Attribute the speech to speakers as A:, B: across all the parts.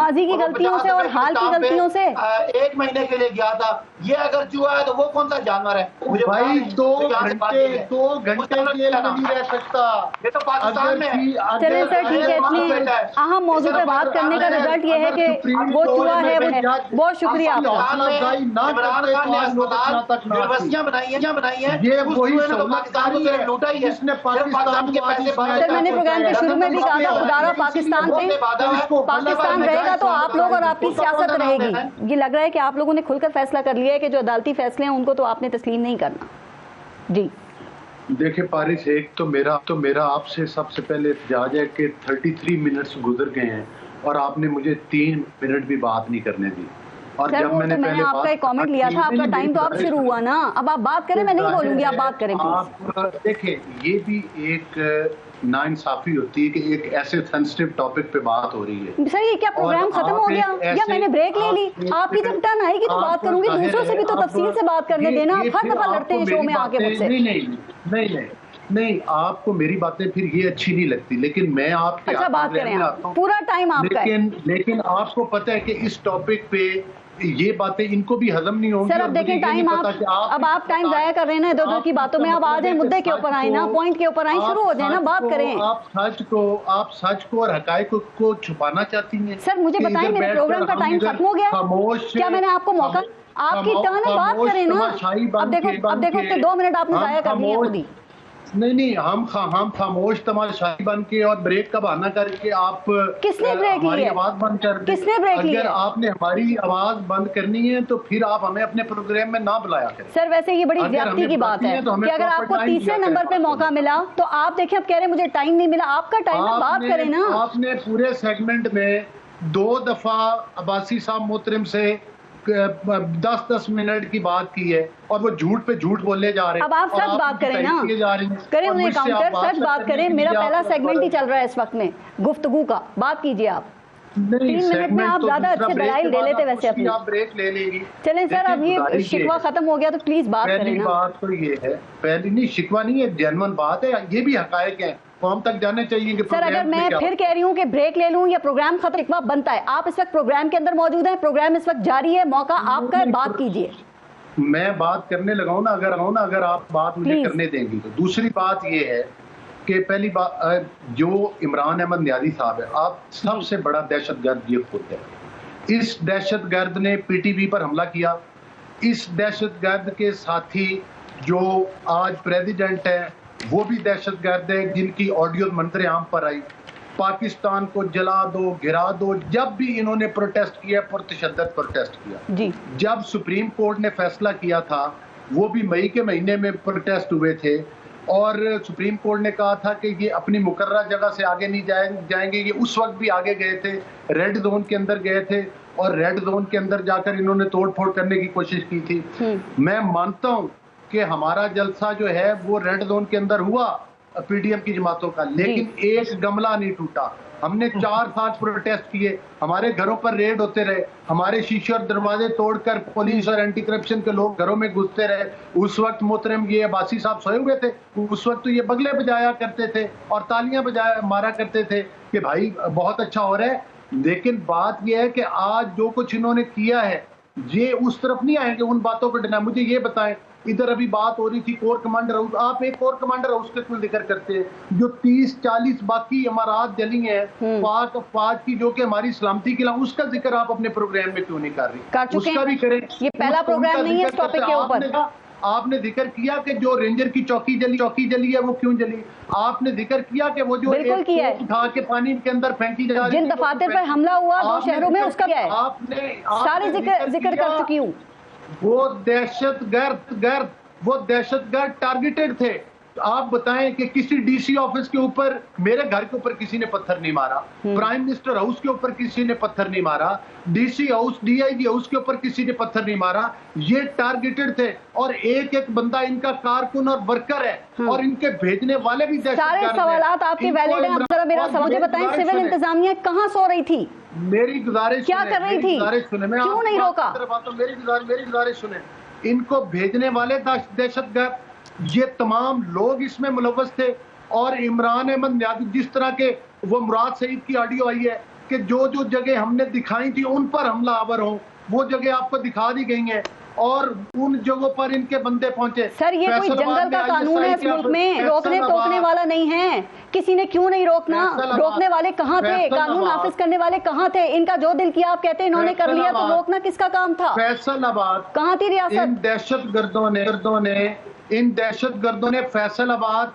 A: माजी की गलतियों से और हाल की गलतियों से
B: 1 महीने के लिए गया था। ये अगर चूहा है तो वो कौन सा जानवर है? मुझे
C: भाई 2 घंटे जेल में नहीं रह सकता।
B: ये तो पाकिस्तान में है।
A: चले सर ठीक है, इतनी अहम मौजू पे बात करने का रिजल्ट ये है कि वो चूहा है। बहुत शुक्रिया आपका।
B: यूनिवर्सिटियां बनाई है,
C: ये वही
B: पाकिस्तान को सिर्फ लूटा ही है,
C: जिसने पाकिस्तान के पैसे।
A: सर मैंने प्रोग्राम के शुरू में भी कहा था खुदारा पाकिस्तान पे पाकिस्तान रहेगा तो आप लोग और आपकी सियासत रहेगी। ये लग रहा है कि आप लोगों ने खुलकर फैसला कर लिया है कि जो अदालती फैसले हैं उनको तो आपने तस्लीम नहीं करना। जी
C: देखिए पारिस, एक तो मेरा आपसे सबसे पहले एहतजाज है कि 33 मिनट्स गुजर गए हैं और आपने मुझे 3 मिनट भी बात नहीं करने दी। और जब मैंने
A: आपका एक कमेंट लिया था, आपका टाइम तो अब शुरू हुआ ना, अब आप बात करें, मैं नहीं बोलूंगी, आप बात करें।
C: आप देखिए, ये भी एक नाइंसाफी होती है कि एक ऐसे सेंसिटिव टॉपिक पे बात हो रही है।
A: सर ये क्या प्रोग्राम खत्म हो गया या मैंने ब्रेक ले ली? आपकी जब टर्न आएगी तो बात करूंगी, दूसरों से भी तो तफसील से बात करने देना। आप हर दफा लड़ते हैं शो में आके मुझसे।
C: नहीं, आपको मेरी बातें फिर ये अच्छी नहीं लगती, लेकिन मैं आपके
A: अच्छा बात करें आप, पूरा टाइम आपका है।
C: लेकिन आपको पता है कि इस टॉपिक पे ये बातें इनको भी हजम नहीं होंगी।
A: सर अब देखें टाइम अब आप टाइम जाया कर रहे हैं ना इधर उधर की बातों में। अब आ जाए मुद्दे के ऊपर आए ना, पॉइंट के ऊपर आए, शुरू हो जाए ना, बात करें।
C: आप सच को और हकायक को छुपाना चाहती हैं।
A: सर मुझे बताएं, मेरे प्रोग्राम का टाइम खत्म हो गया क्या? मैंने आपको मौका, आपकी टर्न है, बात करें ना। अब देखो 2 मिनट आपने जाया कर दिए खुद ही।
C: नहीं, हम खामोश तमाशाई बन के और ब्रेक का बहाना करके आप
A: किसने ब्रेक ली है?
C: आवाज बंद कर दें।
A: किसने ब्रेक ली है?
C: अगर आपने हमारी आवाज बंद करनी है तो फिर आप हमें अपने प्रोग्राम में ना बुलाया करें।
A: सर वैसे ये बड़ी ज्यादती की बात है कि अगर आपको तीसरे नंबर पे मौका मिला तो आप देखें, अब कह रहे हैं मुझे टाइम नहीं मिला। आपका टाइम है, बात करें ना।
C: आपने पूरे सेगमेंट में 2 दफा अब्बासी साहब मोहतरम से 10-10 मिनट की बात की है और वो झूठ पे झूठ बोले जा रहे हैं।
A: अब आप सच बात करें ना, करें उन्हें काउंटर, सच बात करें। मेरा पहला सेगमेंट ही चल रहा है इस वक्त में गुफ्तगू का, बात कीजिए आप। 3 मिनट में आप ज्यादा अच्छे दलाइल दे लेते वैसे अपनी।
C: आप ब्रेक ले लेंगी।
A: चलें सर, अब ये शिकवा खत्म हो गया तो प्लीज बात करें ना।
C: पहली बात तो ये है, पहली नहीं शिकवा नहीं है, जेन्युइन बात है, ये भी हकायक है, हम तक जाने चाहिए कि
A: सर अगर मैं फिर कह रही हूँ कि ब्रेक ले लूं या प्रोग्राम खत्म, एक बार बनता है। आप इस वक्त प्रोग्राम के अंदर मौजूद हैं, प्रोग्राम इस वक्त जारी है, मौका आपका है, बात कीजिए।
C: मैं बात करने लगा हूं ना, अगर आप बात मुझे करने देंगी तो। दूसरी बात ये है कि पहली बात, जो इमरान अहमद न्याजी साहब है, आप सबसे बड़ा दहशतगर्द ये खुद है। इस दहशतगर्द ने पीटीवी पर हमला किया। इस दहशतगर्द के साथी जो आज प्रेसिडेंट है वो भी दहशतगर्द है, जिनकी ऑडियो मंजर आम पर आई, पाकिस्तान को जला दो, गिरा दो। जब भी इन्होंने प्रोटेस्ट किया, पुरतशद्दद प्रोटेस्ट किया जी। जब सुप्रीम कोर्ट ने फैसला किया था, वो भी मई के महीने में प्रोटेस्ट हुए थे और सुप्रीम कोर्ट ने कहा था कि ये अपनी मुकर्रर जगह से आगे नहीं जाएंगे। ये उस वक्त भी आगे गए थे, रेड जोन के अंदर गए थे और रेड जोन के अंदर जाकर इन्होंने तोड़फोड़ करने की कोशिश की थी। मैं मानता हूँ कि हमारा जलसा जो है वो रेड जोन के अंदर हुआ पीडीएम की जमातों का, लेकिन एक गमला नहीं टूटा। हमने 4-5 प्रोटेस्ट किए, हमारे घरों पर रेड होते रहे, हमारे शीशे और दरवाजे तोड़कर पुलिस और एंटी करप्शन के लोग घरों में घुसते रहे। उस वक्त मोहतरम ये अब्बासी साहब सोए हुए थे, उस वक्त तो ये बगले बजाया करते थे और तालियां मारा करते थे कि भाई बहुत अच्छा हो रहा है। लेकिन बात यह है कि आज जो कुछ इन्होंने किया है, ये उस तरफ नहीं आएंगे उन बातों को डिना। मुझे ये बताएं, इधर अभी बात हो रही थी कोर कमांडर हाउस, आप एक कोर कमांडर हाउस का क्यों जिक्र करते हैं? जो 30-40 बाकी इमारत जली हैं पाक की, जो कि हमारी सलामती के लिए, उसका जिक्र आप अपने प्रोग्राम में क्यों नहीं कर रही? उसका भी करें।
A: ये पहला प्रोग्राम नहीं है इस टॉपिक के ऊपर।
C: आपने जिक्र किया कि जो रेंजर की चौकी जली है, वो क्यों जली? आपने जिक्र किया कि वो जो उठा के पानी के अंदर फेंकी जा रही,
A: जिन दफातर पर हमला हुआ 2 शहरों में, उसका क्या है?
C: आपने
A: सारे जिक्र कर चुकी हूँ।
C: वो दहशतगर्द टारगेटेड थे। आप बताएं कि किसी डीसी ऑफिस के ऊपर, मेरे घर के ऊपर किसी ने पत्थर नहीं मारा, प्राइम मिनिस्टर हाउस के ऊपर किसी ने पत्थर नहीं मारा, डीसी हाउस, डीआईजी हाउस के ऊपर किसी ने पत्थर नहीं मारा। ये टारगेटेड थे और एक एक बंदा इनका कारकुन और वर्कर है और इनके भेजने वाले भी
A: सारे सवालात आपके वैलिड हैं। आप जरा मेरा मुझे बताएं, सिविल इंतजामिया कहाँ सो रही थी?
C: मेरी गुजारिश
A: क्या कर रही थी? क्यों नहीं रोका?
C: मेरी गुजारिश सुने। इनको भेजने वाले दहशतगर्द, ये तमाम लोग इसमें मुलव्वस थे। और इमरान अहमद न्याजी, जिस तरह के वो मुराद सईद की ऑडियो आई है, कि जो जो जगह हमने दिखाई थी उन पर हमलावर हो, वो जगह आपको दिखा दी गई हैं और उन जगहों पर इनके बंदे पहुंचे।
A: सर ये कोई जंगल का कानून है इस मुल्क में, रोकने टोकने वाला नहीं है। किसी ने क्यों नहीं रोकना? रोकने वाले कहाँ थे? कानून नाफिज करने वाले कहाँ थे? इनका जो दिल किया आप कहते हैं इन्होंने कर लिया, तो रोकना किसका काम था?
C: फैसलाबाद
A: कहाँ थी रियासत?
C: इन दहशतगर्दों ने फैसलाबाद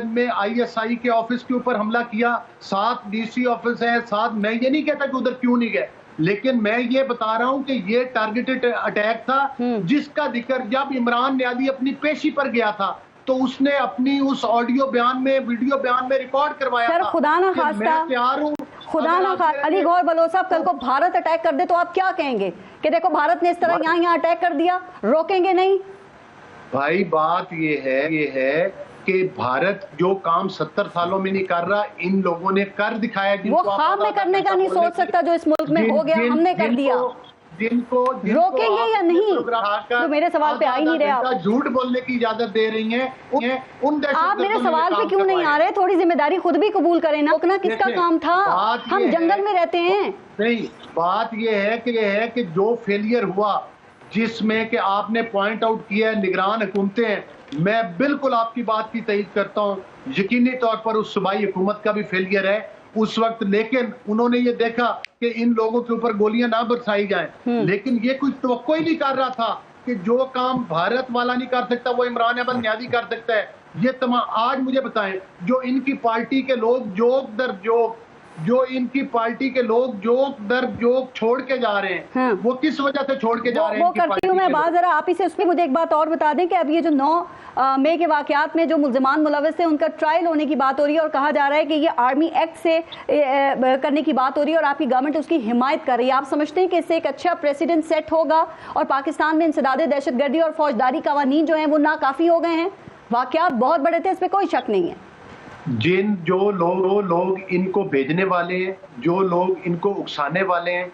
C: में ISI के ऑफिस के ऊपर हमला किया। 7 DC ऑफिस है, 7। मैं ये नहीं कहता कि उधर क्यों नहीं गए, लेकिन मैं ये बता रहा हूं कि ये टारगेटेड अटैक था, जिसका जिक्र जब इमरान न्यादी अपनी पेशी पर गया था तो उसने अपनी उस ऑडियो बयान में, वीडियो बयान में रिकॉर्ड करवाया था।
A: सर खुदा ना खास्ता, खुदा ना खास्ता अली गौहर बलोच साहब कल को भारत अटैक कर दे तो आप क्या कहेंगे कि देखो भारत ने इस तरह यहाँ अटैक कर दिया, रोकेंगे नहीं?
C: भाई बात ये है कि भारत जो काम 70 सालों में नहीं कर रहा, इन लोगों ने कर दिखाया।
A: वो ख्वाब में करने का नहीं सोच सकता जो इस मुल्क में हो गया, हमने कर दिया।
C: जिनको
A: रोकेंगे या नहीं? तो मेरे सवाल पे आ ही नहीं रहे आप।
C: झूठ बोलने की इजाजत दे रही हैं उन
A: आप मेरे सवाल पे क्यों नहीं आ रहे? थोड़ी जिम्मेदारी खुद भी कबूल करें ना। रोकना किसका काम था? हम जंगल में रहते हैं।
C: नहीं, बात यह है कि जो फेलियर हुआ, जिसमें कि आपने पॉइंट आउट किया है निगरान हुकूमतें हैं, मैं बिल्कुल आपकी बात की तईद करता हूँ। यकीनी तौर पर उस सूबाई हुकूमत का भी फेलियर है उस वक्त, लेकिन उन्होंने ये देखा कि इन लोगों के ऊपर गोलियां ना बरसाई जाएं। लेकिन ये कुछ तवक्को ही नहीं कर रहा था कि जो काम भारत वाला नहीं कर सकता वो इमरान अहमद न्यादी कर सकता है। ये तमाम आज मुझे बताएं, जो इनकी पार्टी के लोग जोक दर जोक, जो इनकी पार्टी के लोग जोक दर जोक छोड़ के जा रहे हैं, वो किस वजह से छोड़ के जा रहे हैं?
A: वो करती हूँ मैं बात, जरा आप ही से उसमें मुझे एक बात और बता दें कि अब ये जो 9 मई के वाकयात में जो मुल्जिमान मुलविस थे उनका ट्रायल होने की बात हो रही है और कहा जा रहा है कि ये आर्मी एक्ट से करने की बात हो रही है और आपकी गवर्नमेंट उसकी हिमायत कर रही है। आप समझते हैं कि इससे एक अच्छा प्रेसिडेंट सेट होगा और पाकिस्तान में इंसदादे दहशतगर्दी और फौजदारी कवानीन जो हैं वो नाकाफी हो गए हैं? वाकयात बहुत बड़े थे, इस पर कोई शक नहीं है।
C: जो लोग इनको भेजने वाले हैं, जो लोग इनको उकसाने वाले हैं,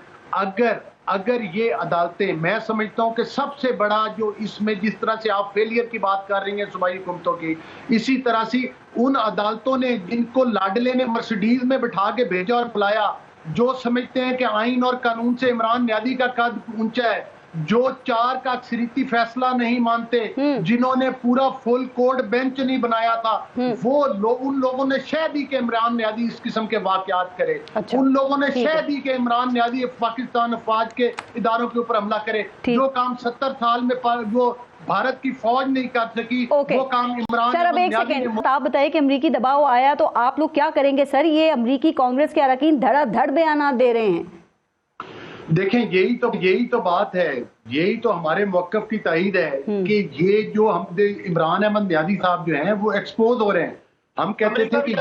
C: अगर ये अदालतें, मैं समझता हूं कि सबसे बड़ा जो इसमें, जिस तरह से आप फेलियर की बात कर रही हैं सूबाई हुकूमतों की, इसी तरह से उन अदालतों ने जिनको लाडले ने मर्सिडीज में बिठा के भेजा और बुलाया, जो समझते हैं कि आइन और कानून से इमरान न्यादी का कद ऊंचा है, जो 4 का अक्सरीती फैसला नहीं मानते, जिन्होंने पूरा फुल कोर्ट बेंच नहीं बनाया था, वो उन लोगों ने शह दी कि इमरान न्यादी इस किस्म के वाकयात करे। अच्छा, उन लोगों ने शह दी कि इमरान न्यादी पाकिस्तान फौज के इदारों के ऊपर हमला करे। जो काम 70 साल में जो भारत की फौज नहीं कर सकी, वो काम इमरान।
A: सर अब एक सेकेंड, आप बताइए कि अमरीकी दबाव आया तो आप लोग क्या करेंगे? सर ये अमरीकी कांग्रेस के अरकान धड़ाधड़ बयान दे रहे हैं।
C: देखें, यही तो बात है, यही तो हमारे मौक़िफ़ की तायीद है कि ये जो हम इमरान अहमद न्यादी साहब जो हैं वो एक्सपोज हो रहे हैं। हम कहते थे कि ये,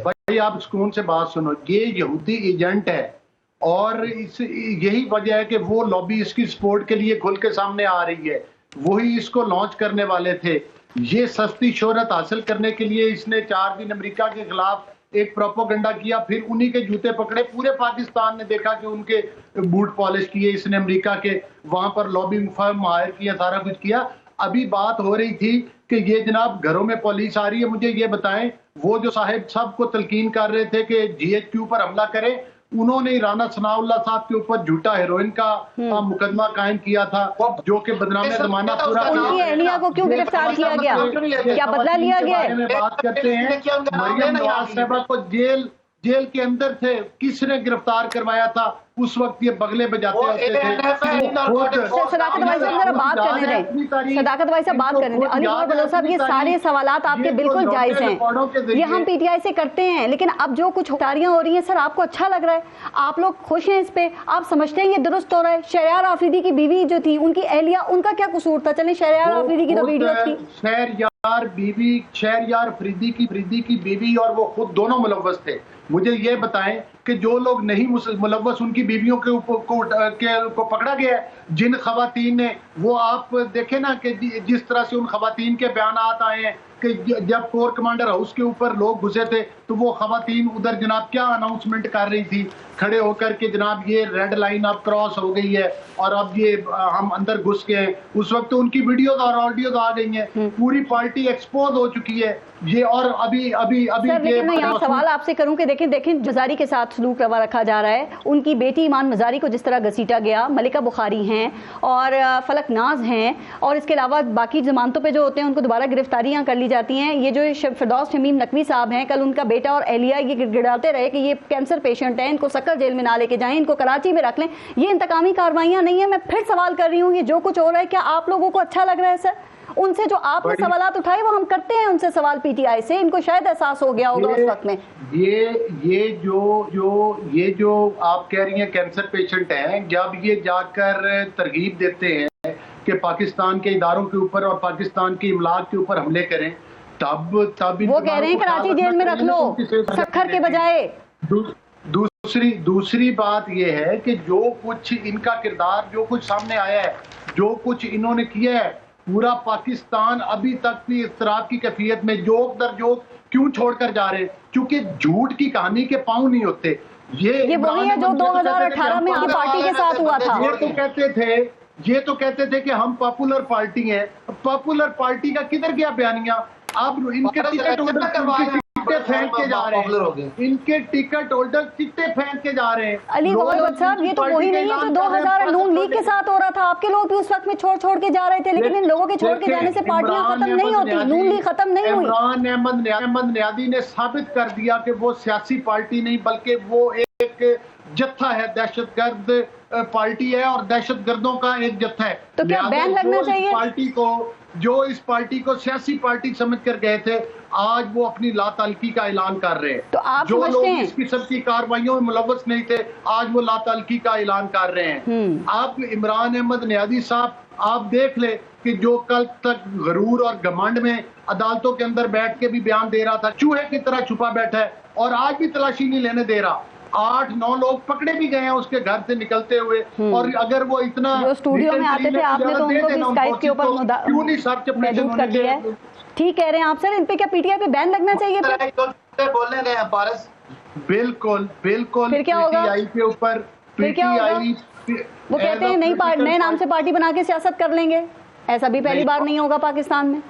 C: भाई आप सुकून से बात सुनो, ये यहूदी एजेंट है और यही वजह है कि वो लॉबी इसकी सपोर्ट के लिए खुल के सामने आ रही है। वही इसको लॉन्च करने वाले थे। ये सस्ती शोहरत हासिल करने के लिए इसने 4 दिन अमेरिका के खिलाफ एक प्रोपोगंडा किया, फिर उन्हीं के जूते पकड़े। पूरे पाकिस्तान ने देखा कि उनके बूट पॉलिश किए इसने, अमेरिका के वहां पर लॉबिंग फर्म हायर किया, सारा कुछ किया। अभी बात हो रही थी कि ये जनाब घरों में पुलिस आ रही है। मुझे ये बताएं, वो जो साहिब सबको तलकीन कर रहे थे कि GHQ पर हमला करें, उन्होंने राना सनाउल्लाह साहब के ऊपर झूठा हेरोइन का मुकदमा कायम किया था, जो कि बदनामे जमाना पूरा।
A: उनकी अहलिया को क्यों गिरफ्तार किया गया? क्या बदला लिया गया?
C: बात करते हैं, मरियम नवाज साहिबा को जेल के अंदर थे, किसने गिरफ्तार करवाया था? उस वक्त ये बगले बजाते होते थे।
A: सदाकत भाई साहब जरा बात करने दें, सदाकत भाई साहब बात करने दें। अली गौहर बलोच साहब ये सारे सवालात आपके बिल्कुल जायज हैं, ये हम PTI से करते हैं, लेकिन अब जो कुछ तारियां हो रही हैं सर आपको अच्छा लग रहा है? आप लोग खुश हैं इस पे? आप समझते हैं ये दुरुस्त हो रहा है? शहरयार आफरीदी की बीवी जो थी, उनकी अहलिया, उनका क्या कसूर था? चलें शहरयार आफरीदी की तो वीडियो थी,
C: शहरयार अफरीदी की बीवी और वो खुद दोनों मुलव्वस थे। मुझे ये बताएं कि जो लोग नहीं मुलव्वस उनकी बीवियों के ऊपर को पकड़ा गया है। जिन खवातीन ने, वो आप देखें ना कि जिस तरह से उन खवातीन के बयानात आए हैं जब कोर कमांडर हाउस के ऊपर लोग घुसे थे तो वो खवातीन उधर जनाब क्या अनाउंसमेंट कर रही थी खड़े होकर के, जनाब ये रेड लाइन अब क्रॉस हो गई है और अब ये हम अंदर घुस गए। उस वक्त तो उनकी वीडियोज और ऑडियोज आ गई हैं, पूरी पार्टी एक्सपोज हो चुकी है ये। और अभी अभी अभी
A: सर, लेकिन मैं यहाँ सवाल आपसे करूं कि देखें मजारी के साथ सलूक रवा रखा जा रहा है। उनकी बेटी ईमान मजारी को जिस तरह घसीटा गया, मलिका बुखारी हैं और फलक नाज हैं, और इसके अलावा बाकी जमानतों पे जो होते हैं उनको दोबारा गिरफ्तारियां कर ली जाती हैं। ये जो फिरदौस शमीम नकवी साहब हैं, कल उनका बेटा और एहलिया ये गिड़गिड़ाते रहे कि ये कैंसर पेशेंट है, इनको सक्कर जेल में ना लेके जाएं, इनको कराची में रख लें। ये इंतकामी कार्रवाइयां नहीं है। मैं फिर सवाल कर रही हूँ, ये जो कुछ हो रहा है क्या आप लोगों को अच्छा लग रहा है? सर, उनसे जो आपने सवालात उठाए वो हम करते हैं उनसे सवाल पीटीआई से, इनको शायद एहसास हो गया होगा उस वक्त में।
C: ये जो आप कह रही हैं कैंसर पेशेंट हैं, जब ये जाकर तरगीब देते हैं कि पाकिस्तान के इदारों के ऊपर और पाकिस्तान की इमलाक के ऊपर हमले करें, तब
A: वो कह रहे हैं कराची जेल में रख लो सक्खर के बजाय।
C: दूसरी बात यह है कि जो कुछ इनका किरदार, जो कुछ सामने आया है, जो कुछ इन्होंने किया है, पूरा पाकिस्तान अभी तक भी इख्तराब की कैफियत में जोक दर जोक क्यों छोड़कर जा रहे हैं? क्योंकि झूठ की कहानी के पाँव नहीं होते। ये
A: वही है जो 2018 में आपकी पार्टी के साथ हुआ था।
C: ये तो कहते थे कि हम पॉपुलर पार्टी हैं। पॉपुलर पार्टी का किधर गया बयानिया? अब इनके टिकट होल्डर फेंक के जा रहे हैं, इनके टिकट होल्डर चिट्टे फेंक के जा रहे हैं।
A: अली गौहर साहब, ये तो वही नहीं है जो 2000 नून लीग के साथ हो रहा था। आपके लोग भी उस वक्त में छोड़ के जा रहे थे, लेकिन इन लोगों के छोड़ के जाने से पार्टियां खत्म नहीं होती, नून लीग खत्म नहीं हुई।
C: इमरान अहमद नियादी ने साबित कर दिया कि वो सियासी पार्टी नहीं बल्कि वो एक जत्था है, दहशतगर्द पार्टी है और दहशतगर्दों का एक जत्था है।
A: तो क्या बैन लगना चाहिए?
C: जो इस पार्टी को सियासी पार्टी समझ कर गए थे, आज वो अपनी लाताल्की का ऐलान कर रहे हैं।
A: तो आप
C: जो लोग इस किस्म की कार्रवाइयों में मुलव्वस नहीं थे, आज वो लाताल्की का ऐलान कर रहे हैं। आप इमरान अहमद नियादी साहब आप देख ले कि जो कल तक गरूर और घमंड में अदालतों के अंदर बैठ के भी बयान दे रहा था, चूहे की तरह छुपा बैठा है और आज भी तलाशी नहीं लेने दे रहा। 8-9 लोग पकड़े भी गए हैं उसके घर से निकलते हुए। और अगर वो इतना
A: जो स्टूडियो में आते थे, आपने तो उनको भी स्काइप के ऊपर
C: क्यों नहीं सर्च ऑपरेशन
A: कर दिया है? ठीक कह रहे हैं आप सर, इन पे क्या पीटीआई पे बैन लगना चाहिए?
B: बोलने गए हैं पारस।
C: बिल्कुल
A: फिर क्या होगा?
C: पीटीआई के ऊपर पीटीआई
A: वो कहते हैं नए नाम से पार्टी बना के सियासत कर लेंगे। ऐसा भी पहली बार नहीं होगा पाकिस्तान में।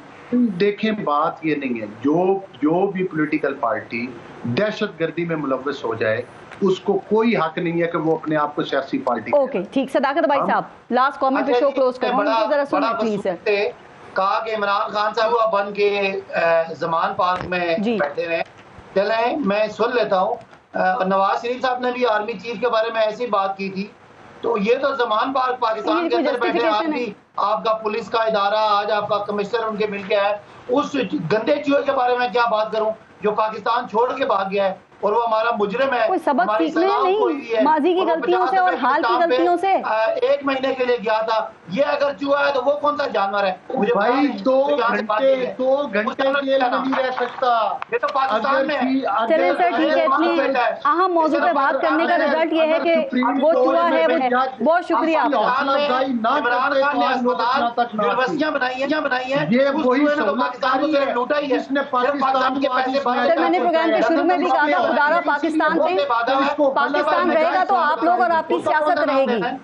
C: देखें, बात ये नहीं है, जो भी पॉलिटिकल पार्टी दहशतगर्दी में मुलव्वस हो जाए उसको कोई हक नहीं है कि वो अपने आप को सियासी पार्टी।
A: ओके, ठीक। सदाकत भाई साहब, लास्ट कमेंट पे शो क्लोज करो, उनको जरा सुनिए प्लीज सर।
B: कहा कि इमरान खान साहब बन के जमान पार्क में बैठे हुए। चले मैं सुन लेता हूँ। नवाज शरीफ साहब ने भी आर्मी चीफ के बारे में ऐसी बात की थी। तो ये तो जमान पार्क पाकिस्तान के अंदर बैठे आदमी, आपका पुलिस का इदारा, आज आपका कमिश्नर उनके मिल के है। उस गंदे चूहे के बारे में क्या बात करूं जो पाकिस्तान छोड़ के भाग गया है और वो हमारा मुजरिम है।
A: कोई सबक सीखने नहीं माजी की गलतियों से और हाल की गलतियों से।
B: 1 महीने के लिए गया था। ये अगर चूहा है तो वो कौन सा जानवर है? मुझे
C: भाई 2 घंटे जेल में नहीं रह सकता।
B: ये तो पाकिस्तान में है।
A: चलिए सर, ठीक है। इतनी अहम मौजूद पे बात करने का रिजल्ट ये है कि वो चूहा है। बहुत शुक्रिया आपका।
B: इमरान खान ने अस्पताल यूनिवर्सिटियां बनाई है,
C: ये वही
B: पाकिस्तान को लूटा ही है।
C: जिसने पाकिस्तान के पैसे।
A: सर, मैंने प्रोग्राम के शुरू में भी कहा था, खुदारा पाकिस्तान रहेगा तो आप लोग और आपकी सियासत रहेगी।